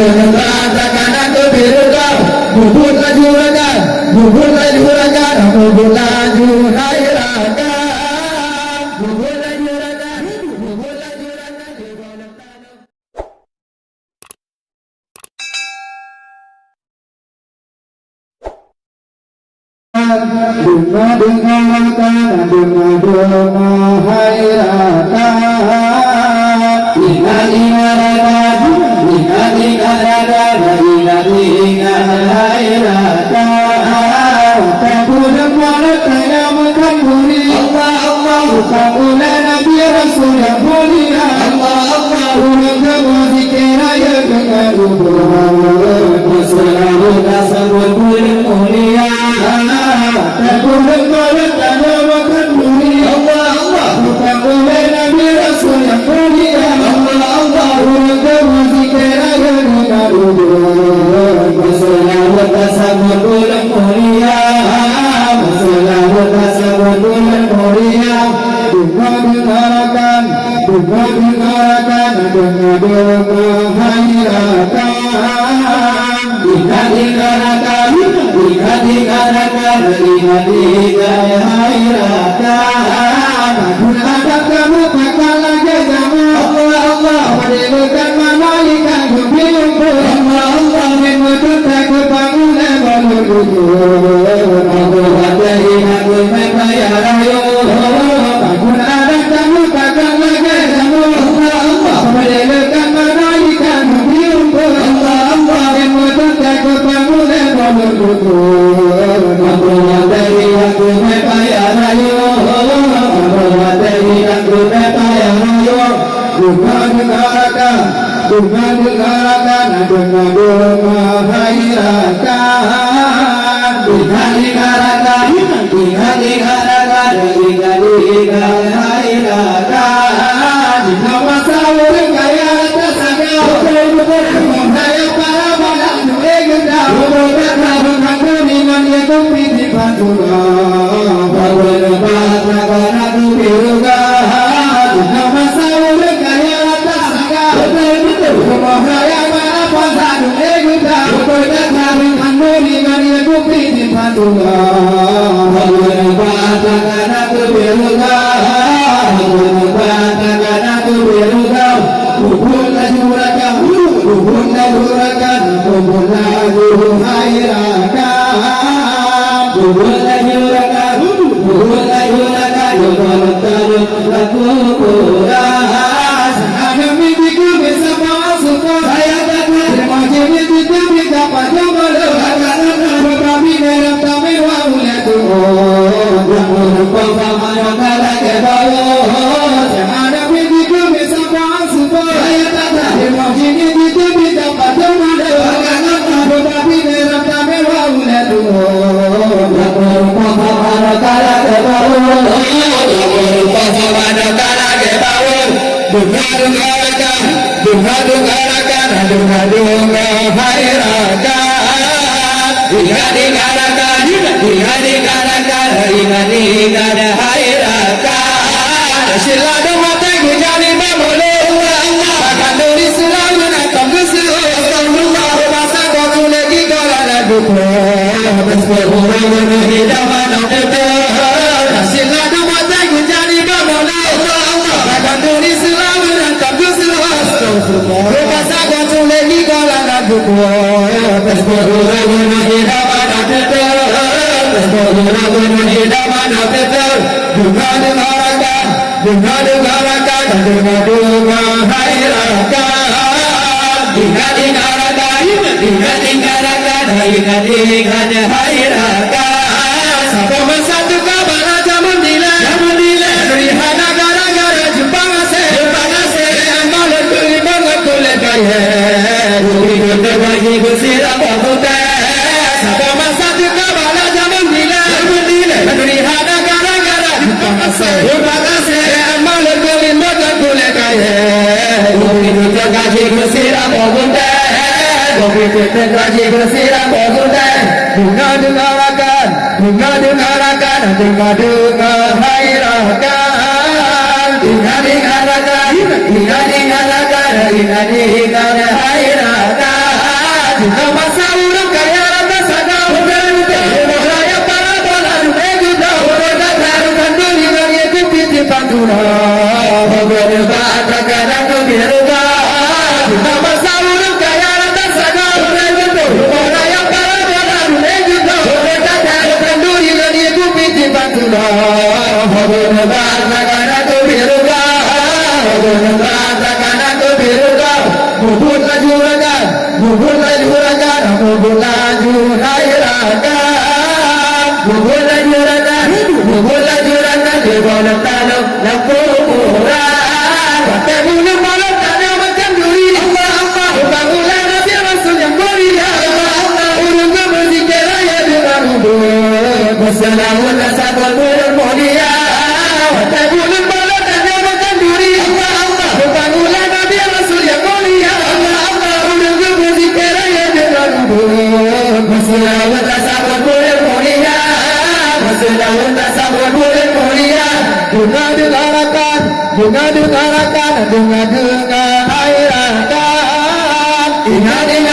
Katakan aku birukan, bubur laju rakan, bubur laju rakan, bubur laju rakan, bubur laju rakan, bubur laju rakan. Dengar-dengarkan, dengar-dengar hai rakan, ingat-ingat, ingat-ingat, ingat-ingat hai rakan. Takut maut yang menghamburi, Allah Allah, takut Nabi Rasul yang mulia, Allah Allah. Urang zikir raya dengan ubur, selalu tasawuf mulia. Takut maut yang menghamburi, Allah Allah, takut Nabi Rasul yang mulia, Allah Allah. Urang zikir raya dengan ubur, selalu tasawuf mulia, selalu tasawuf mulia. Dengar-dengarkan, dengar-dengarkan, dengar-dengar hai rakan. Ingat-ingatkan, ingat-ingatkan, ingat-ingat hai rakan. Adab kamu bakal lagi jamu, Allah Allah. Mendengarkan malaikat berbimbing, Allah Allah. Menuntut aku bangunan berlutut, aku hati aku membayar ayo. Bangun anak kamu bakal lagi jamu, Allah Allah. Mendengarkan malaikat berbimbing, Allah Allah. Menuntut aku bangunan berlutut, aku hati aku membayar ayo. Aku hati aku membayar ayo. Dengar-dengarkan, dengar-dengarkan, dengar-dengar hai rakan. Ingat-ingatkan, ingat-ingatkan, ingat-ingat hai rakan. Jika masa orang kaya atas agak, menghayat para badak duit gendam, berkata berkata dengan yang kumpiti patulah, berlebat lakukan aku birukan. Jika masa orang kaya atas agak, menghayat para badak duit gendam, berkata berkata dengan yang kumpiti patulah, berlebat lakukan aku birukan, berlebat lakukan aku birukan. Bubur laju rakan, bubur laju rakan, bubur laju hai rakan. Bubur laju rakan, bubur laju rakan, bubur laju kuras. Ada mimpiku bisa masuk, saya takkan termajin itu bisa pada malam. Tetapi dalam tamen waulah tu, bubur bersama dengan kebawa. Ada mimpiku bisa masuk, saya takkan termajin itu bisa pada malam. Tetapi dalam tamen waulah tu, bubur bersama dengan kebawa. Bubur bersama dengan kebawa. Dengar-dengarkan, dengar-dengarkan, dengar-dengar hai rakan. Ingat-ingatkan, ingat-ingatkan, ingat-ingat hai rakan. Sila mata gujali mamolo, akan dari selalu nakam kesu. Masa kau lagi kalau lagu bersebuah hidup anak tetap. Sila mata gujali mamolo, akan dari selalu nakam kesu. Masa kau lagi kalau lagu bersebuah hidup anak tetap. Bersebuah hidup anak tetap. Dengar-dengarkan, dengar-dengarkan, dengar-dengar hai rakan. Ingat-ingatkan, ingat-ingatkan, ingat-ingat hai rakan. Sapa bersatu kabar zaman dila, zaman dila. Rihana gara-gara Jepang ase, Jepang ase. Amalan tuli banget tuli kaya. Hidup terbagi kusira pahuta. Sapa bersatu kabar zaman dila, zaman dila. Rihana gara-gara Jepang ase, Jepang ase. Amalan tuli banget tuli kaya. Hidup terbagi kusira pahuta. Hidup terbagi kusira pahuta. Dengar-dengarkan, dengar-dengarkan, dengar-dengar hai rakan. Ingat-ingatkan, ingat-ingatkan, ingat-ingat hai rakan. Kita masa urang kaya rata sagau Raya para bola dume juta Roda tarukan duri ngari kupiti pantuna Bogor bata kadang kebiruga Kita masa urang kaya rata sagau Raya para bola dume juta Roda tarukan duri ngari kupiti pantuna Bogor bata kadang kebiruga Bogor bata kadang kebiruga Bubur laju ragan Bubur laju ragan Bubur laju ragan Bubur laju ragan Bubur laju ragan Di bola tanam lampuran Pakai bulu malam tanam macam duri Allah Allah Bangunan Nabi Rasul yang mulia Allah Allah Urung berzikir raya dengan hubung Berselamun asabul burung mulia Pakai bulu malam tanam macam duri Allah Allah Bangunan Nabi Rasul yang mulia Allah Allah Urung berzikir raya dengan hubung Berselamun asabul burung mulia Berselamun asabul burung mulia Dengar-dengarkan Dengar-dengarkan Dengar-dengar air akan Ingat-ingat